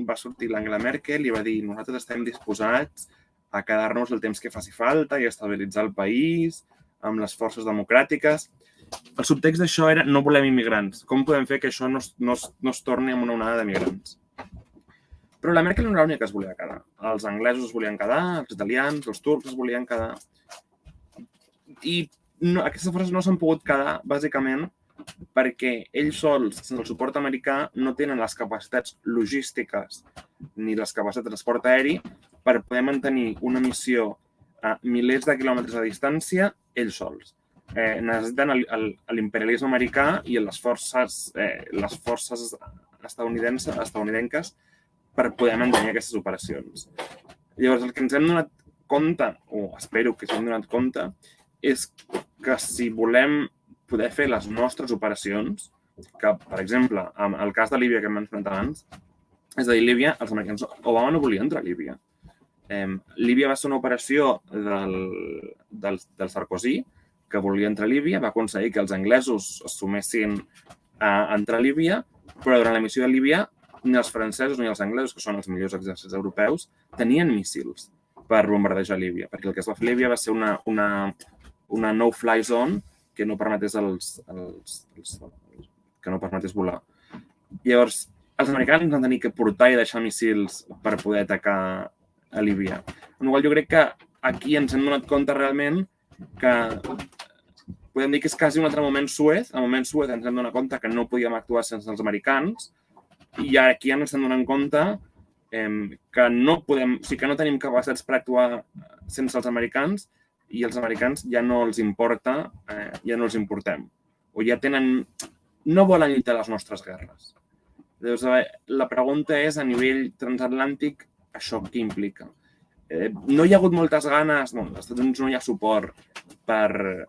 va sortir l'Angela Merkel i va dir nosaltres estem disposats a quedar-nos el temps que faci falta i a estabilitzar el país amb les forces democràtiques. El subtext d'això era no volem immigrants. Com podem fer que això no es torni amb una onada de migrants? Però la Merkel no era l'única que es volia quedar. Els anglesos es volien quedar, els italians, els turcs es volien quedar. I aquestes forces no s'han pogut quedar, bàsicament, perquè ells sols, sense el suport americà, no tenen les capacitats logístiques ni les capacitats de transport aeri per poder mantenir una missió a milers de quilòmetres de distància ells sols. Necessiten l'imperialisme americà i les forces estadounidenques per poder mantenir aquestes operacions. Llavors, el que ens hem donat compte, o espero que ens hem donat compte, és que si volem poder fer les nostres operacions, que, per exemple, en el cas de Líbia que hem mencionat abans, és a dir, Líbia, els americans Obama no volia entrar a Líbia. Líbia va ser una operació del Sarkozy, que volia entrar a Líbia, va aconseguir que els anglesos es sumessin a entrar a Líbia, però durant la missió de Líbia ni els francesos ni els anglesos, que són els millors exèrcits europeus, tenien míssils per bombardejar Líbia, perquè el que es va fer a Líbia va ser una no-fly zone que no permetés volar. Llavors, els americans van tenir que portar i deixar míssils per poder atacar a Líbia. En la qual jo crec que aquí ens hem donat compte realment que podem dir que és quasi un altre moment Suez. Al moment Suez ens hem donat compte que no podíem actuar sense els americans i aquí ja ens estem donant compte que no tenim capacitats per actuar sense els americans i els americans ja no els importa, ja no els importem. O ja no volen lluitar les nostres guerres. Llavors, la pregunta és, a nivell transatlàntic, això què implica? No hi ha hagut moltes ganes, als Estats Units no hi ha suport per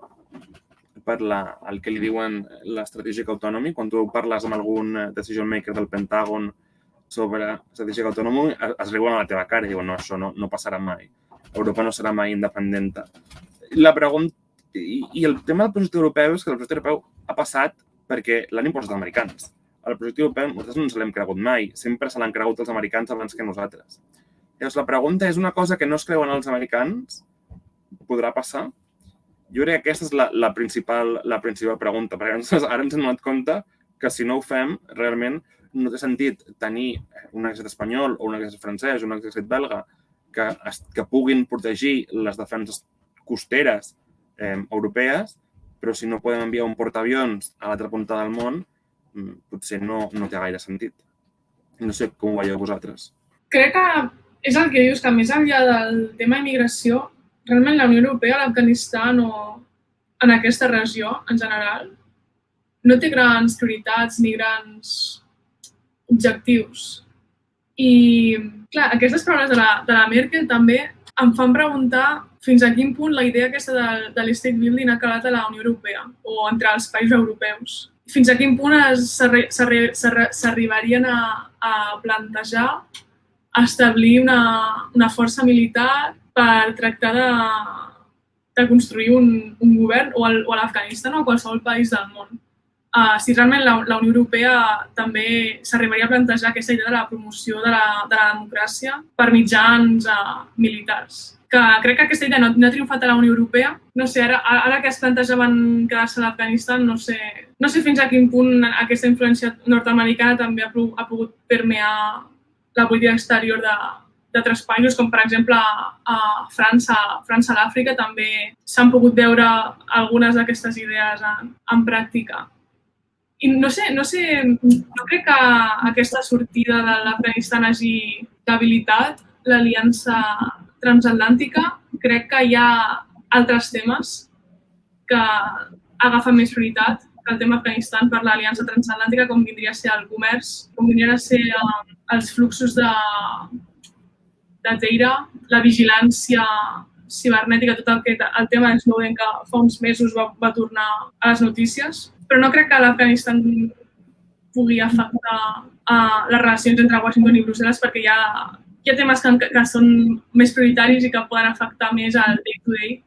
el que li diuen l'Strategic Autonomy. Quan tu parles amb algun decision maker del Pentàgon sobre Strategic Autonomy, es riuen a la teva cara i diuen no, això no passarà mai. Europa no serà mai independent. La pregunta, i el tema del projecte europeu és que el projecte europeu ha passat perquè l'han imposat els americans. El projecte europeu nosaltres no ens l'hem cregut mai, sempre se l'han cregut els americans abans que nosaltres. Llavors, la pregunta és una cosa que no es creuen els americans, podrà passar? Jo crec que aquesta és la principal pregunta, perquè ara ens hem donat compte que si no ho fem, realment no té sentit tenir un exèrcit espanyol o un exèrcit francès o un exèrcit belga que puguin protegir les defenses costeres europees, però si no podem enviar un portaavions a l'altra punta del món, potser no té gaire sentit. No sé com ho veieu vosaltres. Crec que és el que dius, que més enllà del tema immigració, realment la Unió Europea a l'Afganistan o en aquesta regió, en general, no té grans prioritats ni grans objectius. I, clar, aquestes paraules de la Merkel també em fan preguntar fins a quin punt la idea aquesta de l'estate building ha calat a la Unió Europea o entre els països europeus. Fins a quin punt s'arribarien a plantejar establir una força militar per tractar de construir un govern o a l'Afganistan o a qualsevol país del món. Si realment la Unió Europea també s'arribaria a plantejar aquesta idea de la promoció de la democràcia per mitjans militars. Que crec que aquesta idea no ha triomfat a la Unió Europea. No sé, ara que es plantejaven quedar-se a l'Afganistan, no sé fins a quin punt aquesta influència nord-americana també ha pogut permear la política exterior d'altres països, com per exemple a França, a l'Àfrica, també s'han pogut veure algunes d'aquestes idees en pràctica. I no crec que aquesta sortida de l'Afganistan hagi debilitat l'aliança transatlàntica. Crec que hi ha altres temes que agafen més prioritat que el tema Afganistan per l'aliança transatlàntica, com vindria a ser el comerç, com vindrien a ser els fluxos de teira, la vigilància cibernètica, tot el tema de Snowden que fa uns mesos va tornar a les notícies. Però no crec que l'Afganistan pugui afectar les relacions entre Washington i Brussel·les perquè hi ha temes que són més prioritaris i que poden afectar més el day-to-day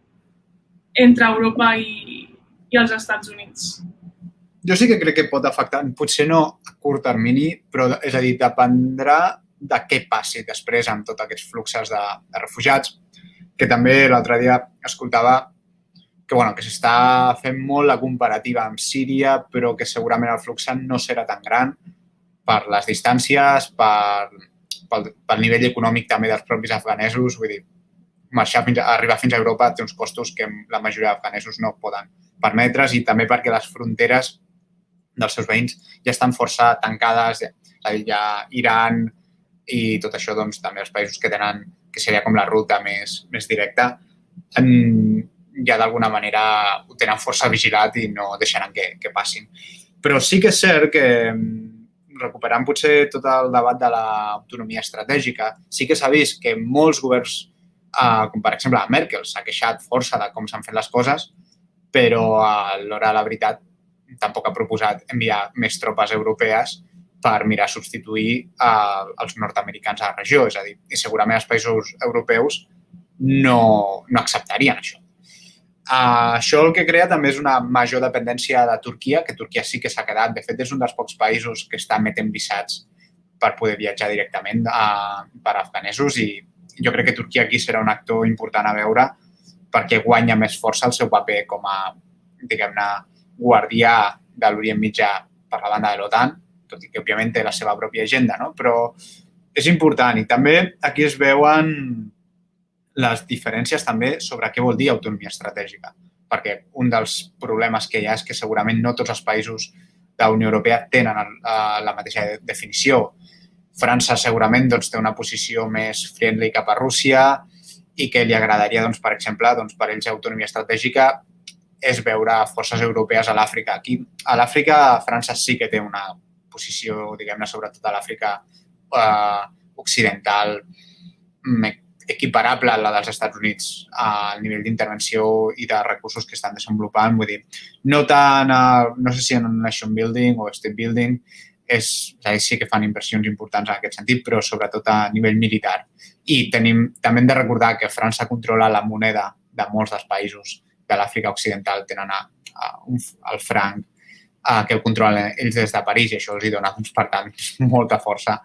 entre Europa i els Estats Units. Jo sí que crec que pot afectar, potser no a curt termini, però és a dir, dependrà de què passi després amb tots aquests fluxos de refugiats, que també l'altre dia escoltava que s'està fent molt la comparativa amb Síria, però que segurament el flux no serà tan gran per les distàncies, pel nivell econòmic també dels propis afganesos. Vull dir, arribar fins a Europa té uns costos que la majoria d'afganesos no poden permetre's i també perquè les fronteres dels seus veïns ja estan força tancades, és a dir, ja Iran i tot això, doncs, també els països que seria com la ruta més directa, ja d'alguna manera ho tenen força vigilat i no deixaran que passin. Però sí que és cert que, recuperant potser tot el debat de l'autonomia estratègica, sí que s'ha vist que molts governs, com per exemple Merkel, s'ha queixat força de com s'han fet les coses, però a l'hora de la veritat tampoc ha proposat enviar més tropes europees per mirar substituir els nord-americans a la regió. És a dir, i segurament els països europeus no acceptarien això. Això el que crea també és una major dependència de Turquia, que Turquia sí que s'ha quedat. De fet, és un dels pocs països que està emetent visats per poder viatjar directament per afganesos i jo crec que Turquia aquí serà un actor important a veure perquè guanya més força el seu paper com a, diguem-ne, guardià de l'Orient Mitjà per la banda de l'OTAN, tot i que, òbviament, té la seva pròpia agenda, no? Però és important i també aquí es veuen les diferències també sobre què vol dir autonomia estratègica, perquè un dels problemes que hi ha és que segurament no tots els països de la Unió Europea tenen la mateixa definició. França segurament té una posició més friendly cap a Rússia i que li agradaria, per exemple, per ells autonomia estratègica és veure forces europees a l'Àfrica. Aquí, a l'Àfrica, França sí que té una posició, diguem-ne, sobretot a l'Àfrica occidental equiparable a la dels Estats Units al nivell d'intervenció i de recursos que estan desenvolupant. Vull dir, no tant, no sé si en nation building o state building, sí que fan inversions importants en aquest sentit, però sobretot a nivell militar. I també hem de recordar que França controla la moneda de molts dels països de l'Àfrica occidental, tenen el franc, que el controlen ells des de París i això els dona, per tant, molta força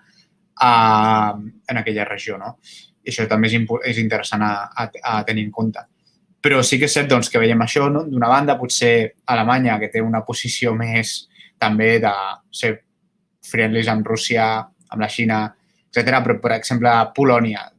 en aquella regió, no? I això també és interessant a tenir en compte. Però sí que és cert que veiem això, no? D'una banda, potser Alemanya, que té una posició més també de ser friendlies amb Rússia, amb la Xina, etc. Però, per exemple, Polònia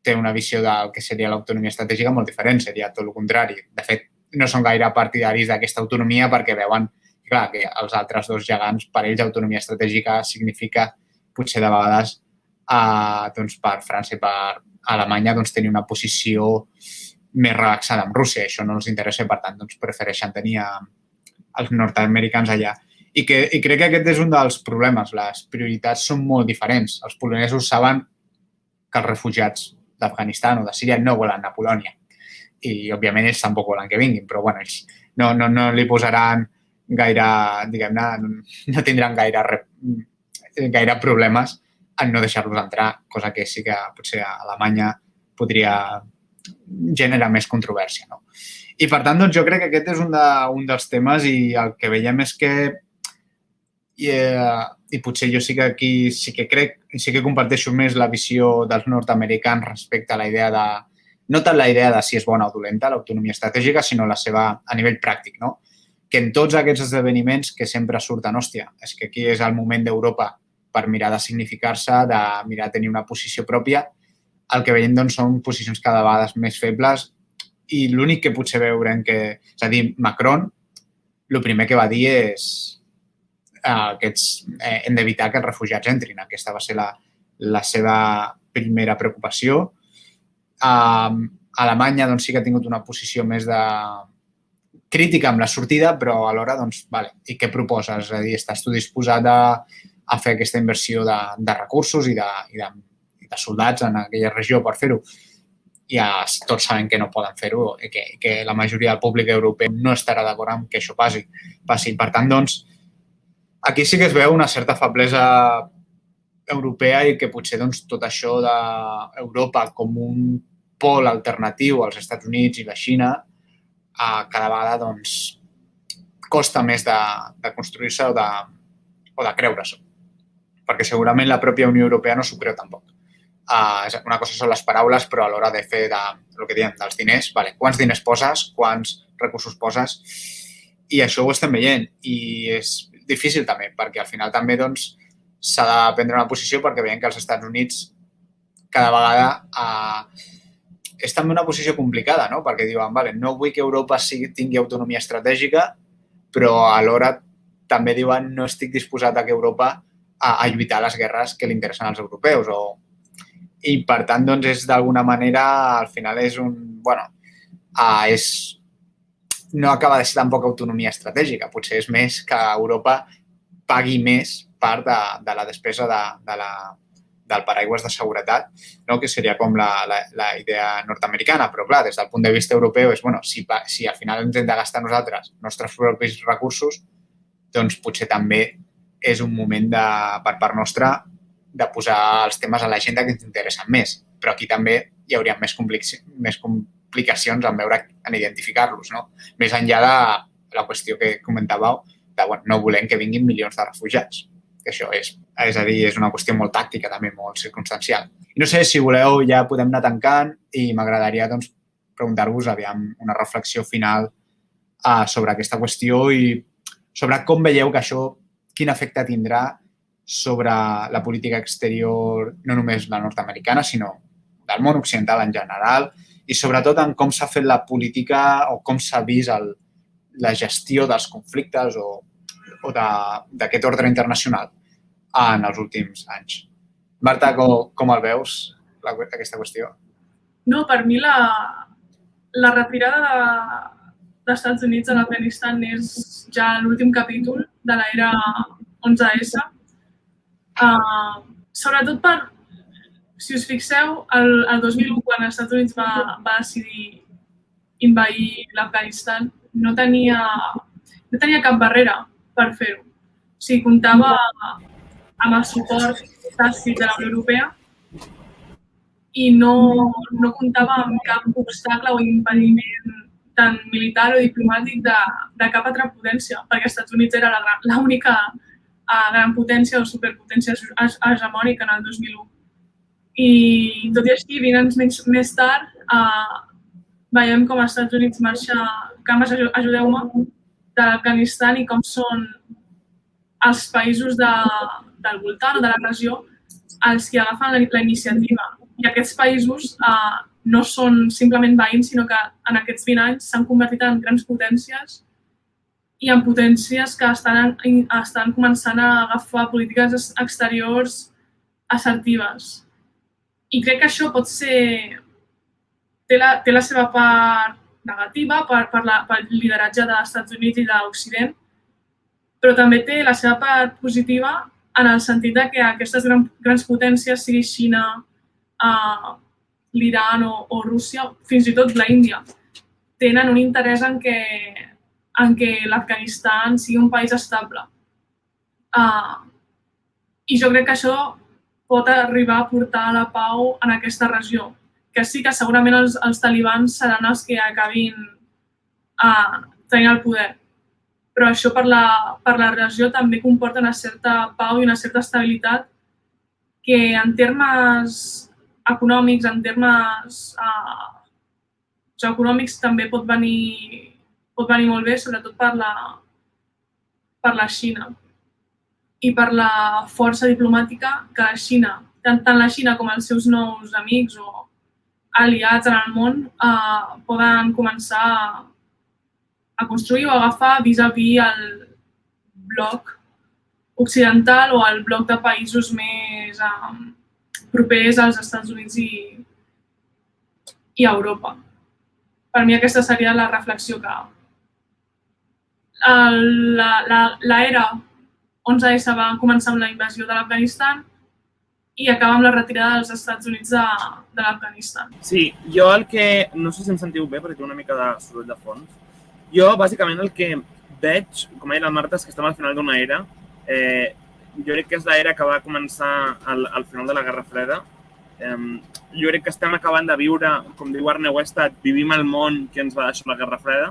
té una visió del que seria l'autonomia estratègica molt diferent, seria tot el contrari. De fet, no són gaire partidaris d'aquesta autonomia perquè veuen que els altres dos gegants, per ells, autonomia estratègica significa potser de vegades per França i per Alemanya tenir una posició més relaxada amb Rússia. Això no els interessa, per tant, doncs prefereixen tenir els nord-americans allà. I crec que aquest és un dels problemes. Les prioritats són molt diferents. Els polonesos saben que els refugiats d'Afganistan o de Síria no volen anar a Polònia. I, òbviament, ells tampoc volen que vinguin, però bueno, ells no li posaran gaire, diguem-ne, no tindran gaire problemes en no deixar-los entrar, cosa que sí que potser a Alemanya podria generar més controvèrsia. No? I, per tant, doncs, jo crec que aquest és un dels temes i el que veiem és que i potser jo sí que aquí sí que comparteixo més la visió dels nord-americans respecte a la idea de no tant la idea de si és bona o dolenta l'autonomia estratègica, sinó la seva a nivell pràctic, no? Que en tots aquests esdeveniments que sempre surten, hòstia, és que aquí és el moment d'Europa per mirar de significar-se, de mirar de tenir una posició pròpia, el que veiem doncs, són posicions cada vegada més febles i l'únic que potser veurem és a dir, Macron, el primer que va dir és hem d'evitar que els refugiats entrin. Aquesta va ser la seva primera preocupació. Alemanya doncs, sí que ha tingut una posició més de crítica amb la sortida, però alhora, doncs, vale, i què proposes? És a dir, estàs tu disposat a fer aquesta inversió de recursos i de soldats en aquella regió per fer-ho? Ja tots sabem que no poden fer-ho i que la majoria del públic europeu no estarà d'acord amb que això passi. Per tant, doncs, aquí sí que es veu una certa feblesa europea i que potser doncs, tot això d'Europa com un pol alternatiu als Estats Units i la Xina cada vegada doncs, costa més de construir-se o de creure-s'ho. Perquè segurament la pròpia Unió Europea no s'ho creu tampoc. Una cosa són les paraules, però a l'hora de fer el que diem, dels diners, vale, quants diners poses, quants recursos poses, i això ho estem veient. I és difícil també, perquè al final també doncs, s'ha de prendre una posició perquè veiem que els Estats Units cada vegada és també una posició complicada, no? Perquè diuen, vale, no vull que Europa tingui autonomia estratègica, però alhora també diuen no estic disposat a que Europa a lluitar les guerres que li interessen als europeus. I, per tant, doncs, és d'alguna manera, al final és no acaba de ser tampoc autonomia estratègica. Potser és més que Europa pagui més part de la despesa del paraigües de seguretat, no? Que seria com la idea nord-americana. Però, clar, des del punt de vista europeu és, si al final ens hem de gastar nosaltres els nostres propis recursos, doncs potser també és un moment per part nostra de posar els temes a l'agenda que ens interessen més. Però aquí també hi hauria més complicacions en identificar-los, no? Més enllà de la qüestió que comentàveu de no volem que vinguin milions de refugiats. Això és a dir, és una qüestió molt tàctica, també molt circumstancial. I no sé, si voleu, ja podem anar tancant i m'agradaria doncs, preguntar-vos una reflexió final sobre aquesta qüestió i sobre com veieu que això, quin efecte tindrà sobre la política exterior, no només la nord-americana, sinó del món occidental en general, i sobretot en com s'ha fet la política o com s'ha vist la gestió dels conflictes o d'aquest ordre internacional en els últims anys. Marta, com el veus, aquesta qüestió? No, per mi la retirada dels Estats Units a l'Afganistan és ja l'últim capítol de l'era 11S. Sobretot si us fixeu, el 2001, quan els Estats Units va decidir invair l'Afganistan, no tenia cap barrera per fer-ho. O sigui, comptava amb el suport tàcit de la Unió Europea i no comptava amb cap obstacle o impediment tant militar o diplomàtic de cap altra potència, perquè els Estats Units era l'única gran potència o superpotència hegemònica en el 2001. I tot i així, 20 anys més tard, veiem com els Estats Units marxa, cames, ajudeu-me, de l'Afganistan i com són els països del voltant o de la regió els que agafen la iniciativa. I aquests països no són simplement veïns, sinó que en aquests 20 anys s'han convertit en grans potències i en potències que estan començant a agafar polítiques exteriors assertives. I crec que això té la seva part negativa pel lideratge dels Estats Units i de l'Occident, però també té la seva part positiva en el sentit que aquestes grans potències, sigui Xina, l'Iran o Rússia, fins i tot l'Índia, tenen un interès en què l'Afganistan sigui un país estable. I jo crec que això pot arribar a portar la pau en aquesta regió, que sí que segurament els talibans seran els que acabin tenint el poder. Però això per la regió també comporta una certa pau i una certa estabilitat que en termes econòmics, en termes geoeconòmics també pot venir molt bé, sobretot per la Xina i per la força diplomàtica que la Xina, tant la Xina com els seus nous amics o aliats en el món poden començar a construir o agafar vis-a-vis el bloc occidental o el bloc de països més propers als Estats Units i Europa. Per mi aquesta seria la reflexió que l'era 11S va començar amb la invasió de l'Afganistan i acaba amb la retirada dels Estats Units de l'Afganistan. Sí, jo el que... No sé si em sentiu bé, perquè té una mica de soroll de fons. Jo, bàsicament, el que veig, com ha dit la Marta, és que estem al final d'una era. Jo crec que és l'era que va començar al final de la Guerra Freda. Jo crec que estem acabant de viure, com diu Arne Westad, vivim el món que ens va deixar la Guerra Freda.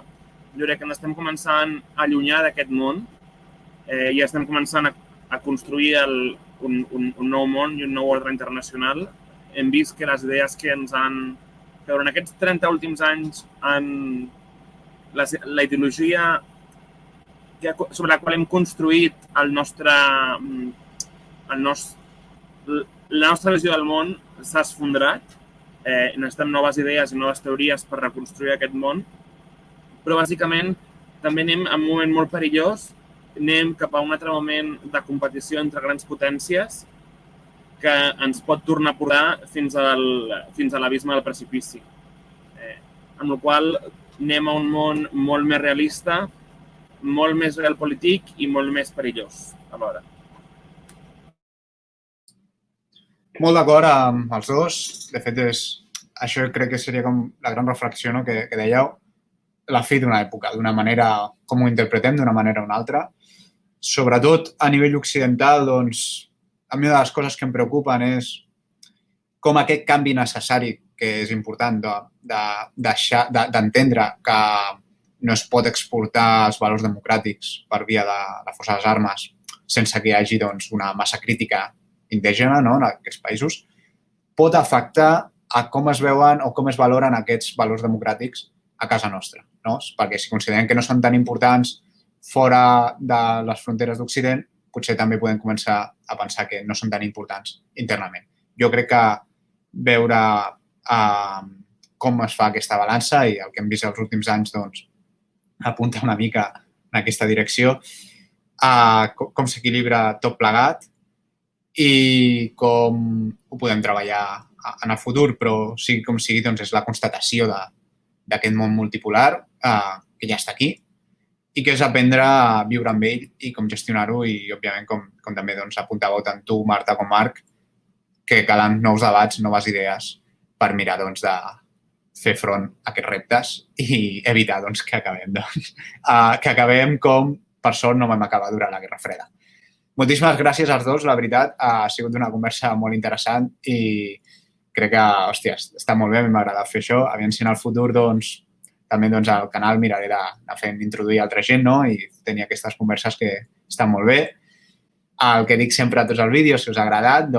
Jo crec que ens estem començant a allunyar d'aquest món i estem començant a construir un nou món i un nou ordre internacional. Hem vist que les idees que durant aquests 30 últims anys la ideologia sobre la qual hem construït la nostra visió del món s'ha esfondrat. Necessitem noves idees i noves teories per reconstruir aquest món, però bàsicament també anem en un moment molt perillós, anem cap a un altre moment de competició entre grans potències que ens pot tornar a portar fins a l'abisme del precipici. Amb la qual cosa anem a un món molt més realista, molt més realpolitik i molt més perillós alhora. Molt d'acord amb els dos. De fet, això crec que seria com la gran reflexió que dèieu, la fi d'una època, d'una manera, com ho interpretem, d'una manera o una altra. Sobretot a nivell occidental, doncs, a mi una de les coses que em preocupen és com aquest canvi necessari, que és important d'entendre que no es pot exportar els valors democràtics per via de la força de les armes sense que hi hagi una massa crítica indígena en aquests països, pot afectar a com es veuen o com es valoren aquests valors democràtics a casa nostra. Perquè si considerem que no són tan importants fora de les fronteres d'Occident, potser també podem començar a pensar que no són tan importants internament. Jo crec que veure com es fa aquesta balança i el que hem vist els últims anys apunta una mica en aquesta direcció, com s'equilibra tot plegat i com ho podem treballar en el futur, però sigui com sigui, és la constatació d'aquest món multipolar que ja està aquí i que és aprendre a viure amb ell i com gestionar-ho i, òbviament, com també apuntàveu tant tu, Marta, com Marc, que calen nous debats, noves idees per mirar de fer front a aquests reptes i evitar que acabem com, per sort, no vam acabar durant la Guerra Freda. Moltíssimes gràcies als dos, la veritat, ha sigut una conversa molt interessant i crec que, hòstia, està molt bé, m'ha agradat fer això. Aviam si en el futur, també al canal miraré d'anar introduir altra gent i tenir aquestes converses que estan molt bé. El que dic sempre a tots els vídeos, si us ha agradat,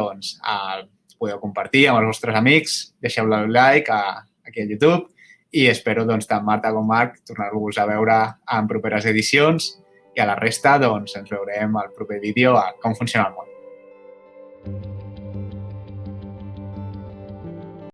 podeu compartir amb els vostres amics, deixeu-le un like aquí a YouTube i espero tant Marta com Marc tornar-vos a veure en properes edicions i a la resta ens veurem al proper vídeo a com funciona el món.